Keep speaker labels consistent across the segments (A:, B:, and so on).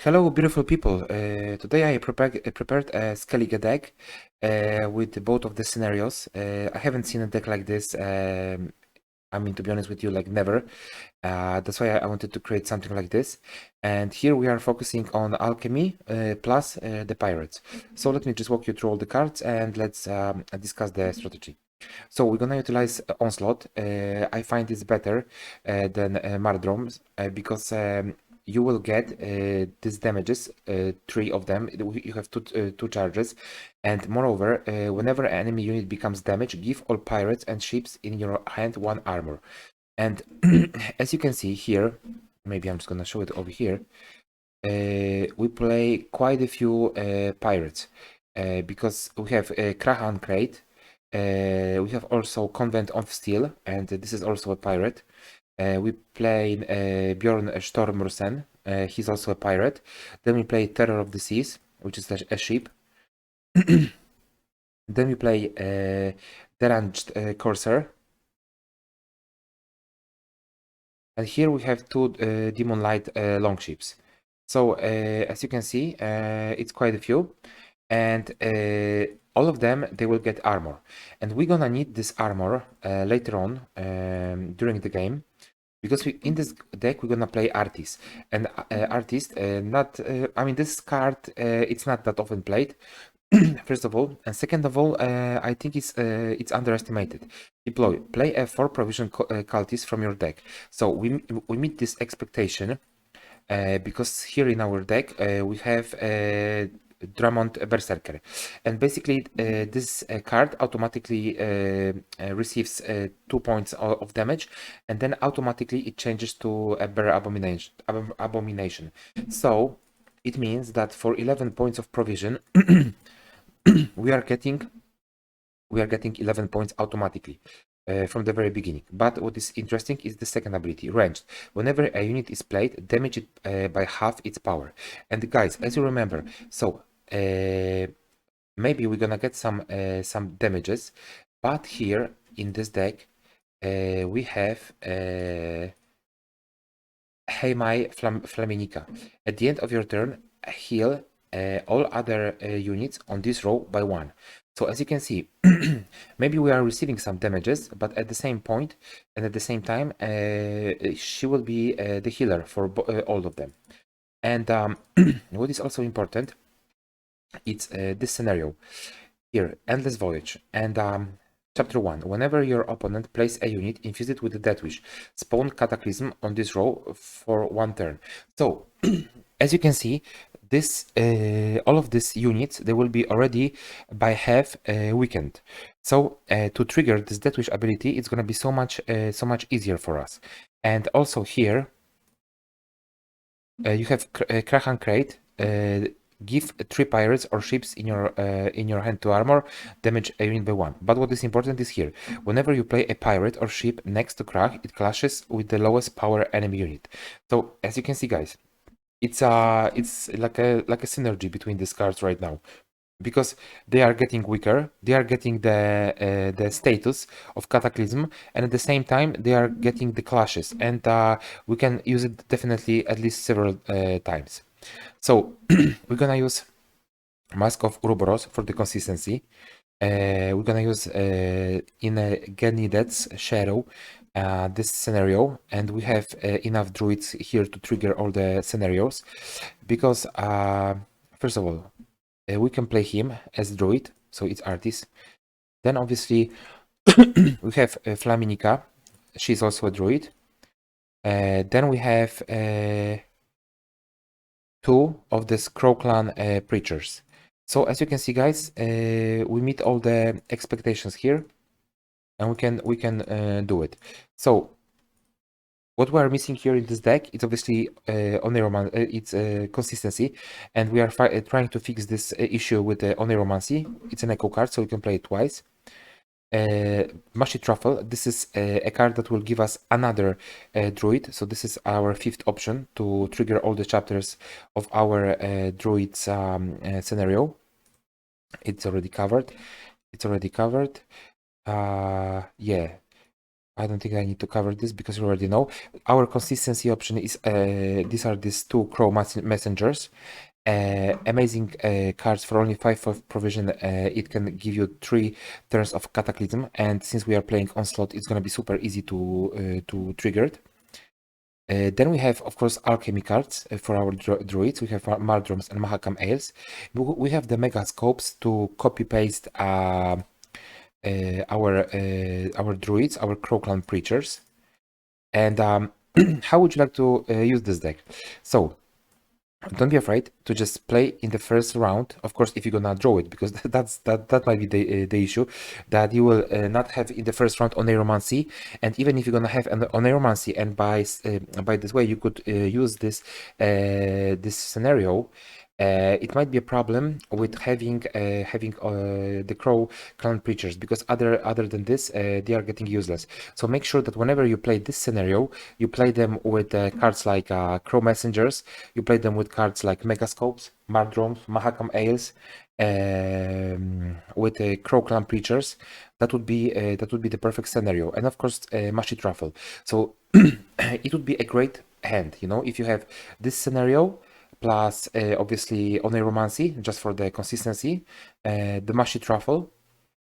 A: Hello, beautiful people. Today I prepared a Skellige deck with both of the scenarios. I haven't seen a deck like this. I mean, to be honest with you, like never. That's why I wanted to create something like this. And here we are focusing on alchemy plus the pirates. So let me just walk you through all the cards and let's discuss the strategy. So we're gonna utilize Onslaught. I find it's better than Mardroms because you will get these damages, three of them. You have two charges, and moreover, whenever an enemy unit becomes damaged, give all pirates and ships in your hand one armor. And as you can see here, maybe I'm just gonna show it over here. We play quite a few pirates because we have Krahan Crate. We have also Convent of Steel, and this is also a pirate. We play Bjorn Stormrusen, he's also a pirate. Then we play Terror of the Seas, which is a ship. Then we play Deranged Corsair. And here we have two Demon Light longships. So as you can see, it's quite a few. And all of them, they will get armor. And we're gonna need this armor later on during the game. Because in this deck, we're gonna play Artist. And Artist, I mean, this card, it's not that often played. First of all, and second of all, I think it's underestimated. Deploy. Play a 4 provision cultist from your deck. So we meet this expectation because here in our deck we have Drummond Berserker, and basically this card automatically receives 2 points of damage, and then automatically it changes to a Bear Abomination. So it means that for 11 points of provision we are getting 11 points automatically from the very beginning. But what is interesting is the second ability, Ranged. Whenever a unit is played, damage it by half its power. And guys, as you remember, so maybe we're gonna get some damages, but here in this deck we have Heimai Flaminica. At the end of your turn, heal all other units on this row by 1. So as you can see, maybe we are receiving some damages, but at the same point and at the same time, she will be the healer for all of them. And what is also important, it's this scenario here, Endless Voyage. And Chapter 1. Whenever your opponent plays a unit, infuse it with the Death Wish. Spawn Cataclysm on this row for 1 turn. So, as you can see, this all of these units, they will be already by half weakened. So, to trigger this Death Wish ability, it's going to be so much easier for us. And also here, you have Krahan Crate. Give 3 pirates or ships in your hand to armor, damage a unit by 1. But what is important is here, whenever you play a pirate or ship next to Krach, it clashes with the lowest power enemy unit. So as you can see, guys, it's like a synergy between these cards right now, because they are getting weaker, they are getting the status of Cataclysm, and at the same time they are getting the clashes, and we can use it definitely at least several times. So we're gonna use Mask of Uroboros for the consistency. We're gonna use in a Genidet's Shadow this scenario, and we have enough druids here to trigger all the scenarios, because first of all, we can play him as druid, so it's Artist. Then obviously we have Flaminica, she's also a druid. Then we have 2 of the Scroll Clan preachers. So as you can see, guys, we meet all the expectations here, and we can do it. So what we are missing here in this deck, it's obviously Oniromancy, it's consistency, and we are trying to fix this issue with the Oniromancy. It's an echo card, so we can play it twice. Mushy Truffle, this is a card that will give us another druid, so this is our 5th option to trigger all the chapters of our druids scenario. It's already covered. Yeah, I don't think I need to cover this because you already know. Our consistency option is these two crow messengers. Amazing cards for only 5 of provision. It can give you 3 turns of cataclysm, and since we are playing onslaught, it's gonna be super easy to trigger it. Then we have, of course, alchemy cards for our druids. We have Mardrums and Mahakam Ales. We have the mega scopes to copy paste our druids, our crow clan preachers. And how would you like to use this deck? So don't be afraid to just play in the first round. Of course, if you're gonna draw it, because that might be the issue, that you will not have in the first round oneiromancy. And even if you're gonna have an oneiromancy, and by this way you could use this scenario, it might be a problem with having the crow clan preachers, because other than this they are getting useless. So make sure that whenever you play this scenario, you play them with cards like crow messengers. You play them with cards like megascopes, mardroms, mahakam ales, with crow clan preachers. That would be the perfect scenario. And of course Mashi truffle. So it would be a great hand, you know, if you have this scenario plus obviously oneiromancy just for the consistency, the Mashi truffle,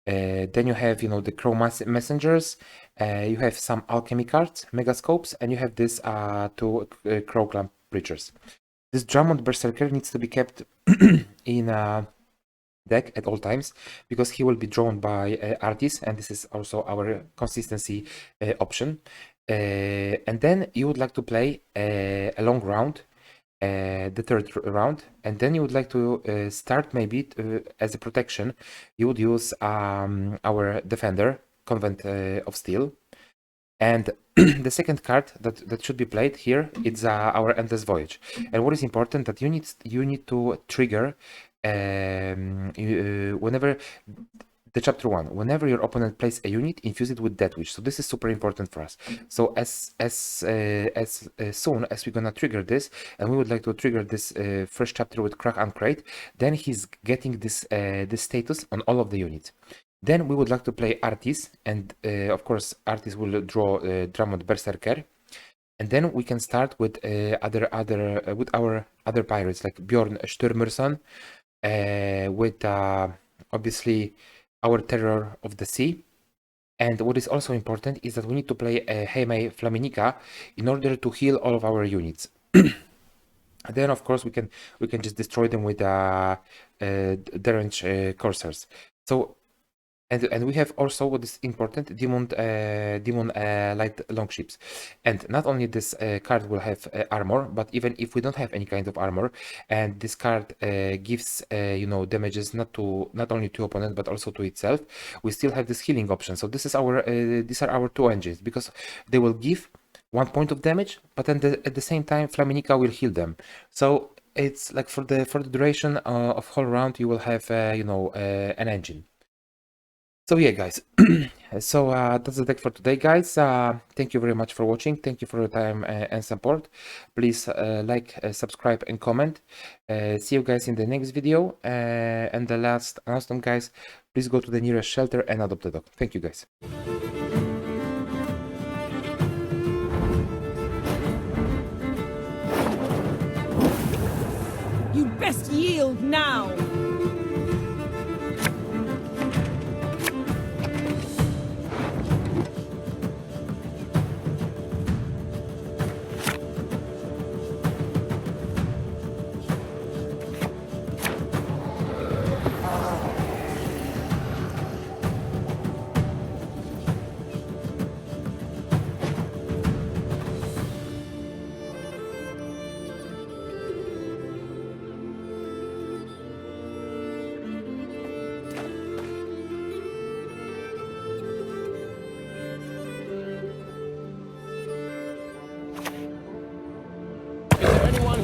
A: then you have, you know, the crow messengers, you have some alchemy cards, megascopes, and you have this two crow clan preachers. This Drummond berserker needs to be kept in a deck at all times, because he will be drawn by artists, and this is also our consistency option. And then you would like to play a long round, the third round, and then you would like to start maybe as a protection. You would use our defender, Convent of Steel, and the second card that should be played here is our Endless Voyage. And what is important, that you need to trigger whenever the chapter 1, whenever your opponent plays a unit, infuse it with Death Wish. So this is super important for us. So as soon as we're gonna trigger this, and we would like to trigger this first chapter with Crack and Crate, then he's getting this status on all of the units. Then we would like to play Artis, and of course Artis will draw Drummond Berserker. And then we can start with with our other pirates like Bjorn Stürmerson, with obviously our Terror of the Sea. And what is also important is that we need to play Heimei Flaminica in order to heal all of our units. Then of course we can just destroy them with Deranged Corsairs. So and we have also, what is important, Demon Light Longships. And not only this card will have armor, but even if we don't have any kind of armor, and this card gives you know, damages not only to opponent but also to itself, we still have this healing option. So this is our these are our two engines, because they will give 1 point of damage, but then at the same time Flaminica will heal them. So it's like for the duration of whole round you will have you know, an engine. So yeah, guys, so that's the deck for today, guys. Thank you very much for watching. Thank you for your time and support. Please like, subscribe, and comment. See you guys in the next video. And the last announcement, guys, please go to the nearest shelter and adopt a dog. Thank you, guys.
B: You'd best yield now!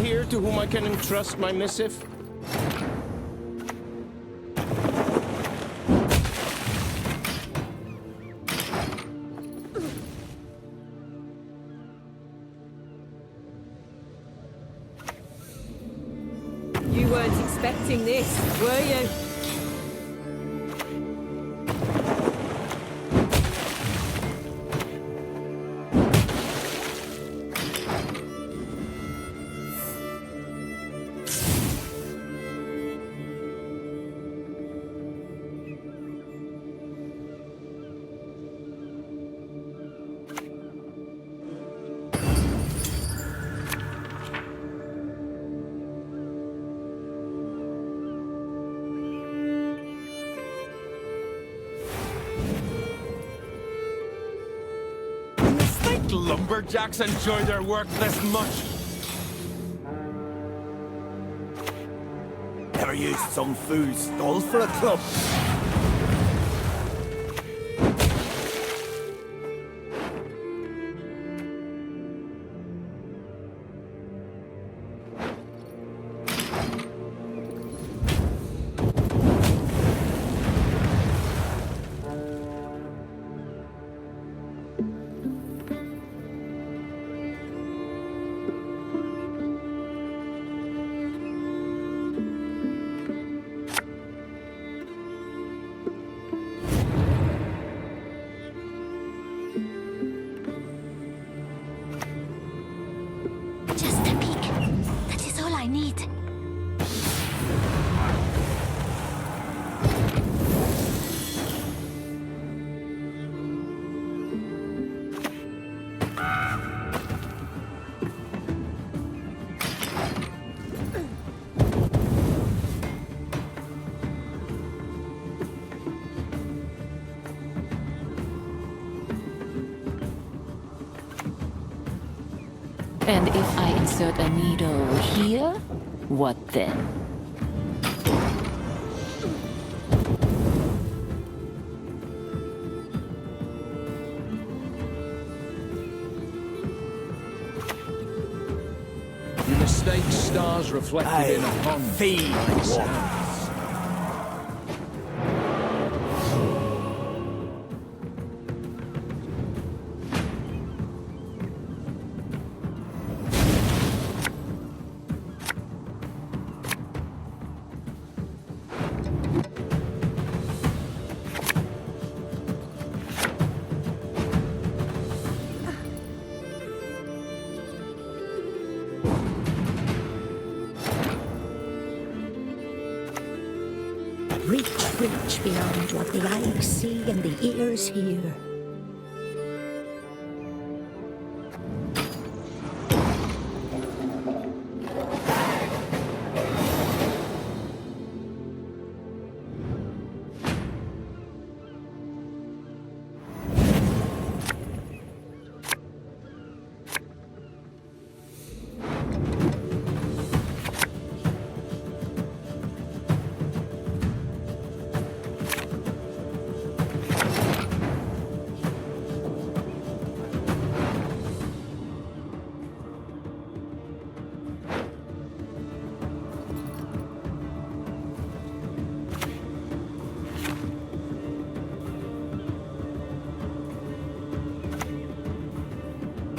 C: Here to whom I can entrust my missive?
B: You weren't expecting this, were you?
C: lumberjacks enjoy their work this much?
D: Ever used some fool's skull for a club?
E: Just a peek. That is all I need.
F: And if I insert a needle here, what then?
C: You mistake stars reflected in a pond.
D: Feed water.
E: Reach beyond what the eyes see and the ears hear.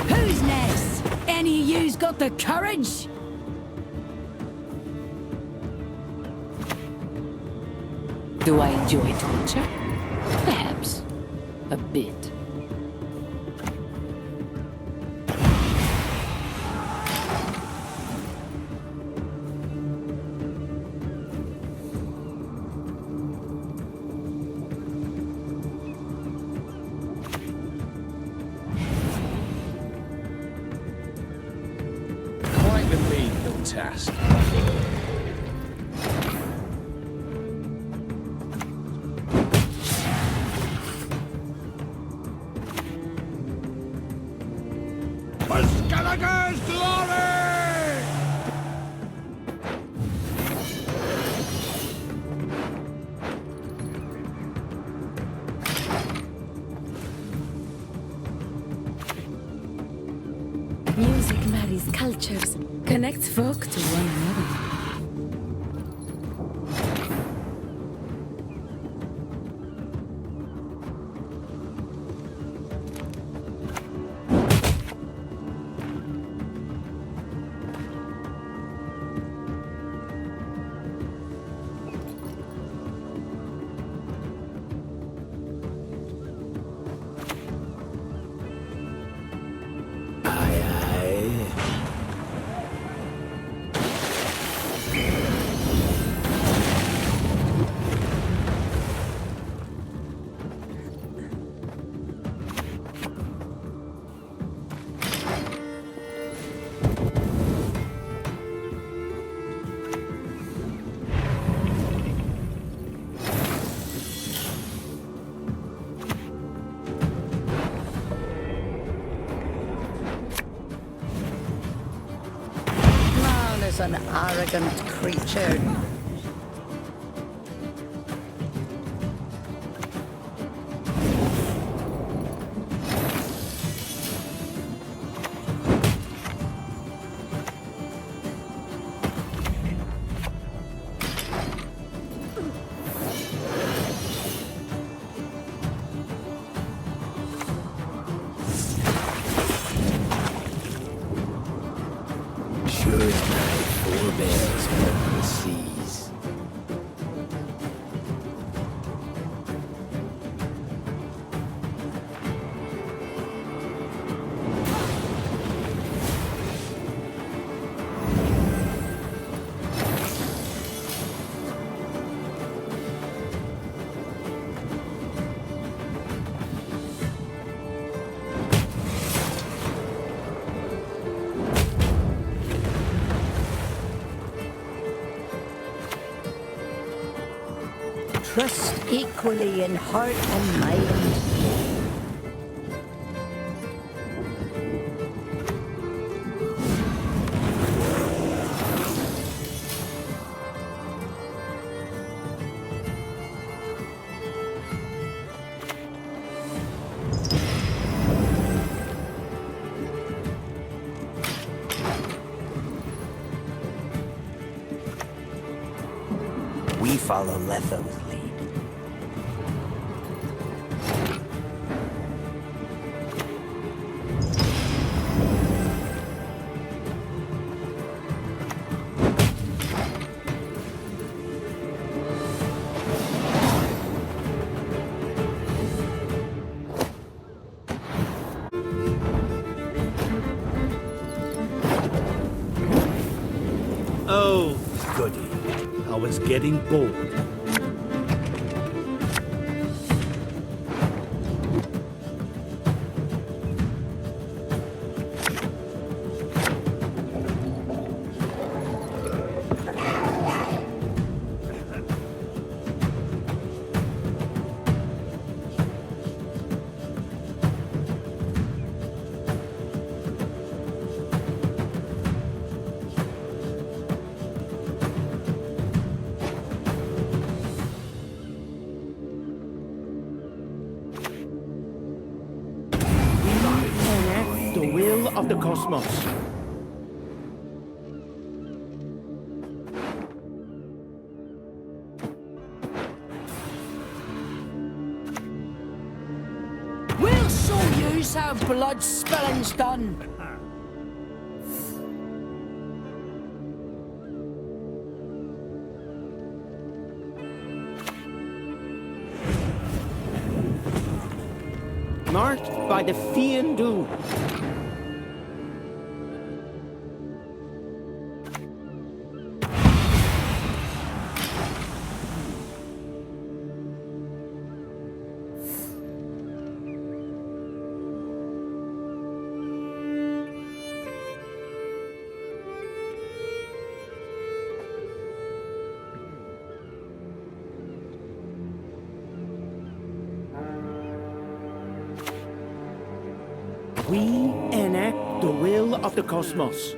B: Who's next? Any of you's got the courage?
F: Do I enjoy torture? Perhaps. A bit.
C: Quite the menial task.
D: For Skellige's glory!
B: Music marries cultures, connects folk to one another.
D: Aye, aye.
E: is an arrogant creature.
D: Sure as my forebears walk the seas.
E: Trust equally in heart and mind.
D: We follow Letho's lead. Oh, goody. I was getting bored. The will of the cosmos.
E: We'll show you how blood spilling's done.
C: Marked by the Fiandu. We enact the will of the cosmos.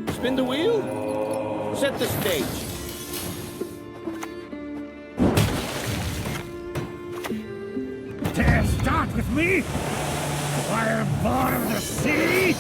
C: Spin the wheel. Set the stage.
D: Dare start with me? I am born of the sea!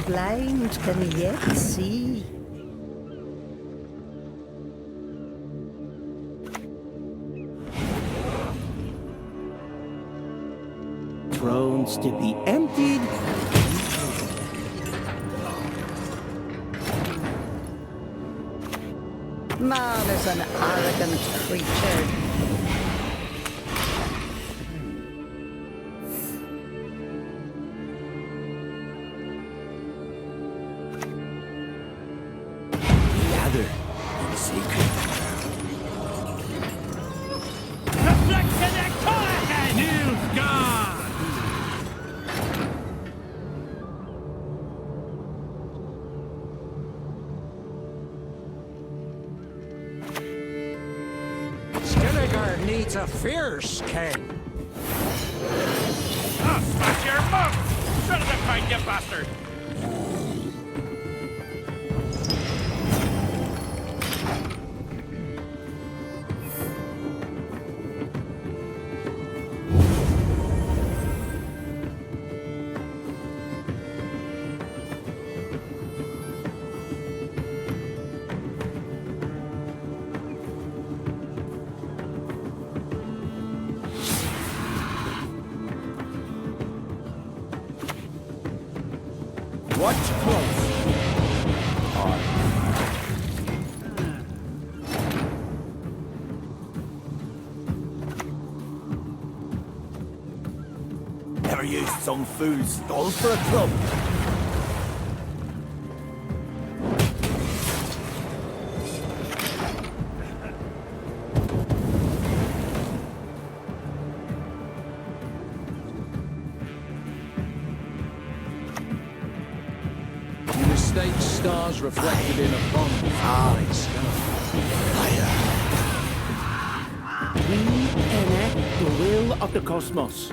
G: blind can yet see.
H: Thrones to be emptied.
G: Man is an arrogant creature.
H: Gather in secret.
D: Nilfgaard!
I: Skellige needs a fierce king.
D: I'll smash your mouth! Shut the fight, you bastard!
I: Watch close.
H: Ever used some fool's skull for a club?
I: You mistake stars reflected in a bonfire sky.
H: We enact the will of the cosmos.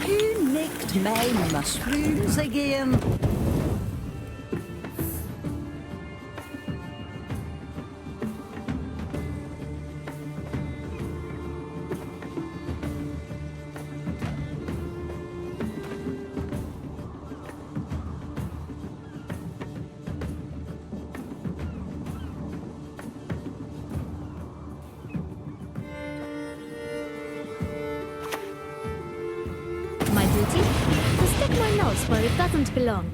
G: Who nicked my mushrooms again?
J: My duty? To stick my nose where it doesn't belong.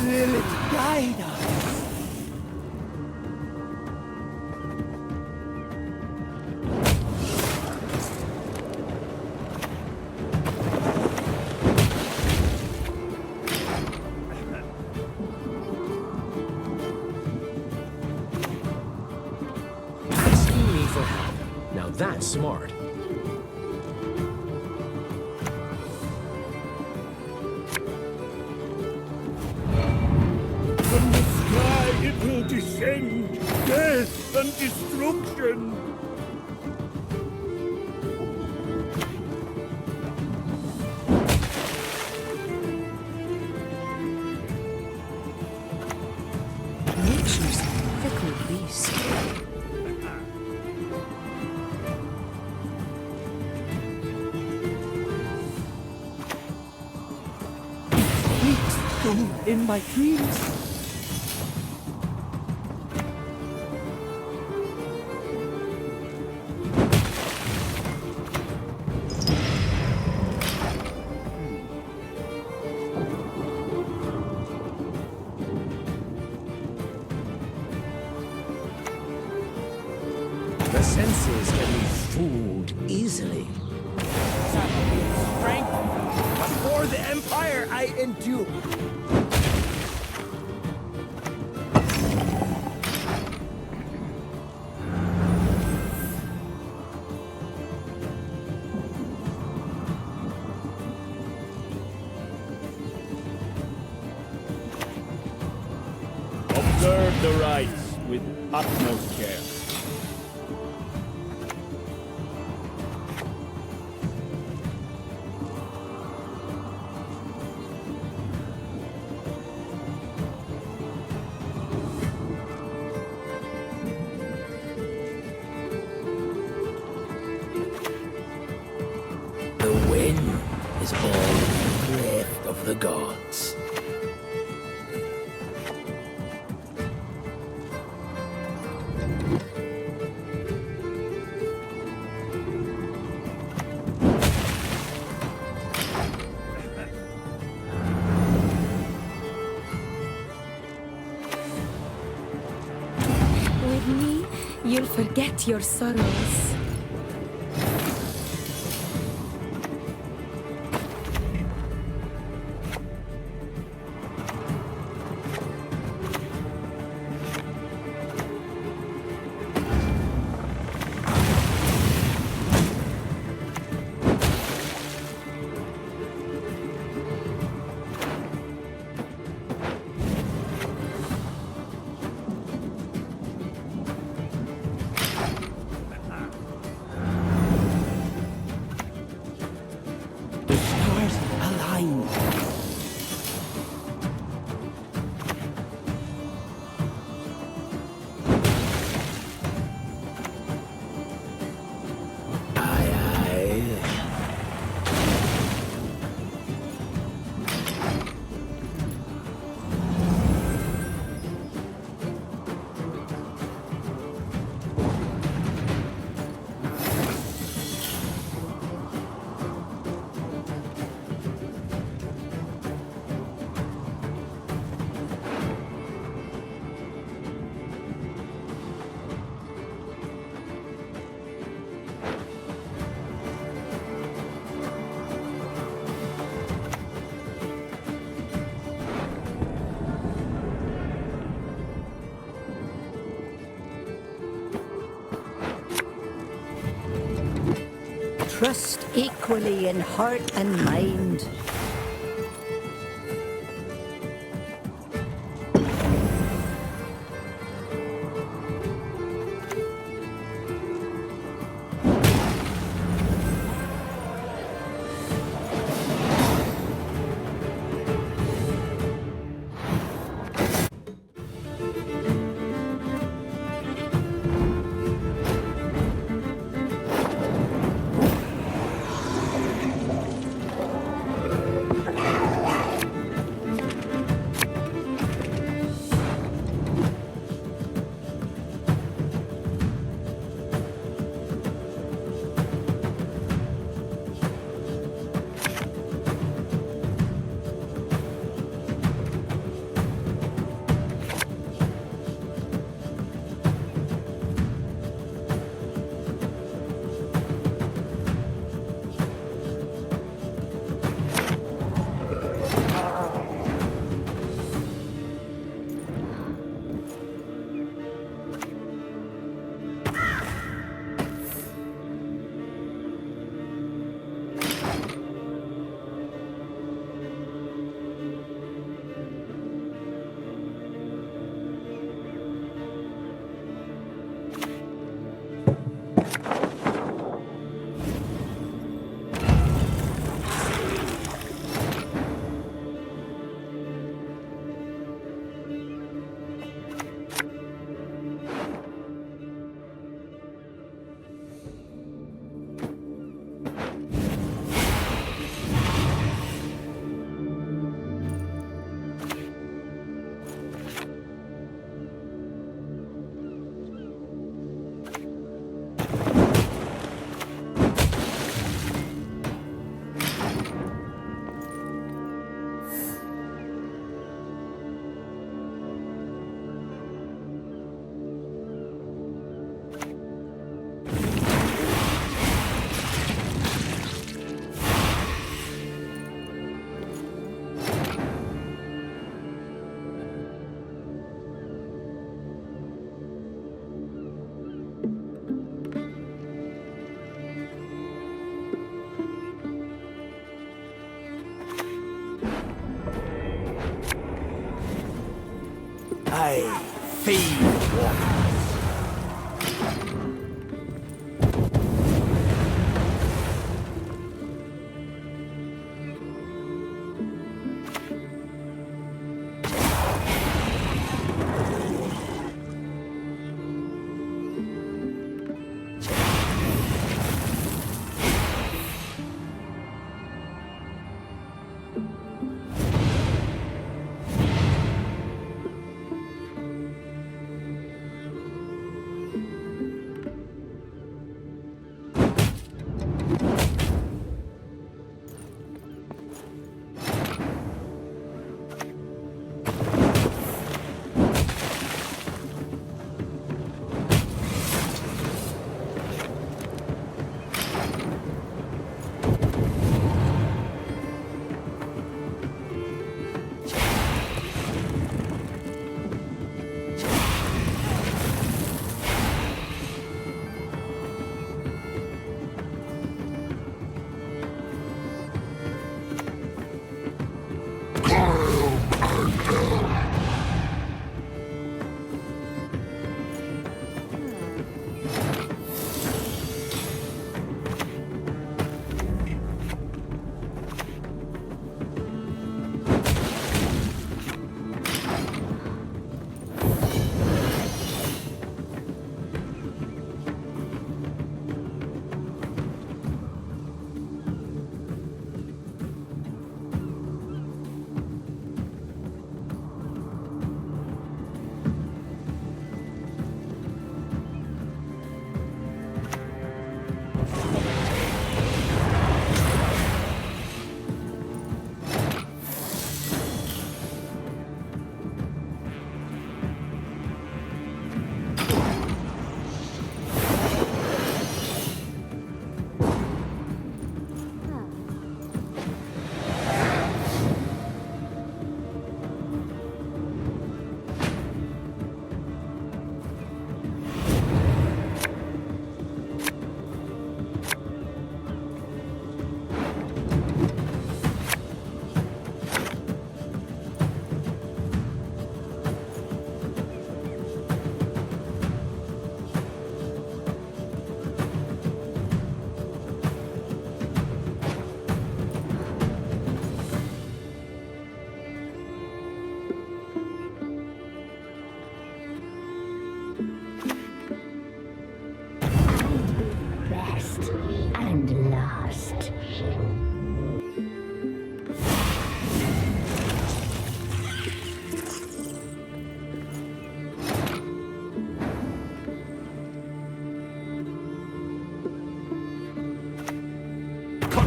H: Will it guide us?
C: Asking me for help. Now that's smart.
D: From the sky it will descend, death and destruction.
F: Nature's a fickle beast.
H: In my dreams.
I: The senses can be fooled easily.
H: Strength. But for the Empire I endure.
D: Observe the rites with utmost care.
I: The wind is all the breath of the gods.
J: With me, you'll forget your sorrows.
H: The stars align.
I: Aye, aye.
G: Trust equally in heart and mind.
H: I feed water.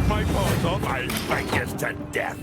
D: My paws off, I'll bite you to death.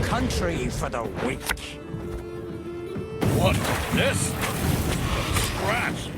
H: Country for the weak.
D: What? This? Scratch!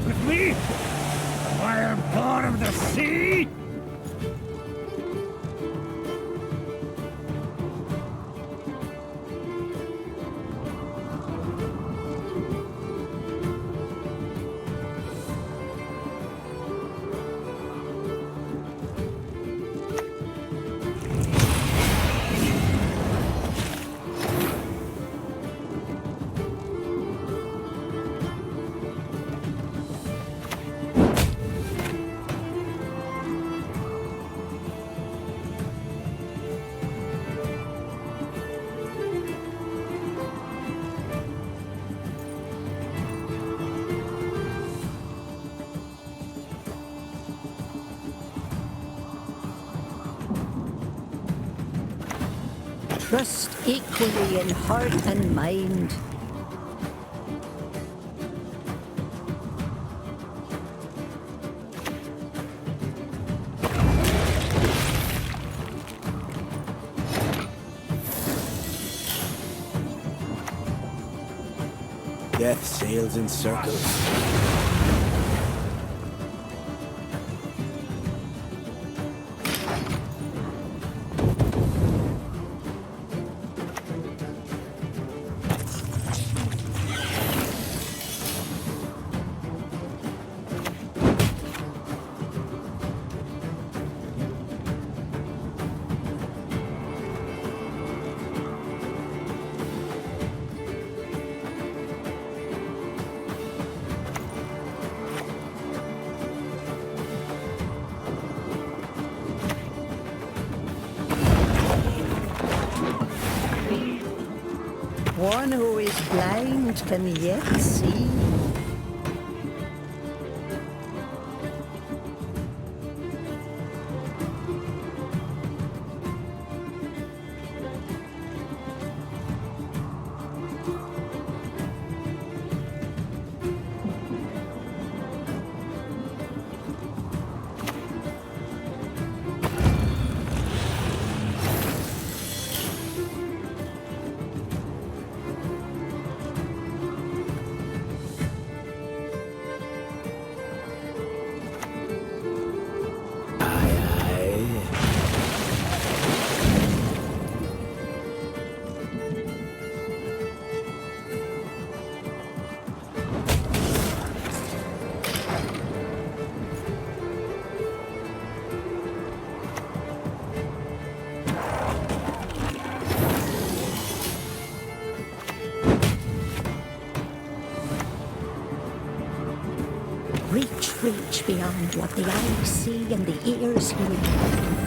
D: with me? Fireborn of the sea?
G: Trust equally in heart and mind.
H: Death sails in circles.
G: One who is blind can yet see. Reach beyond what the eyes see and the ears hear.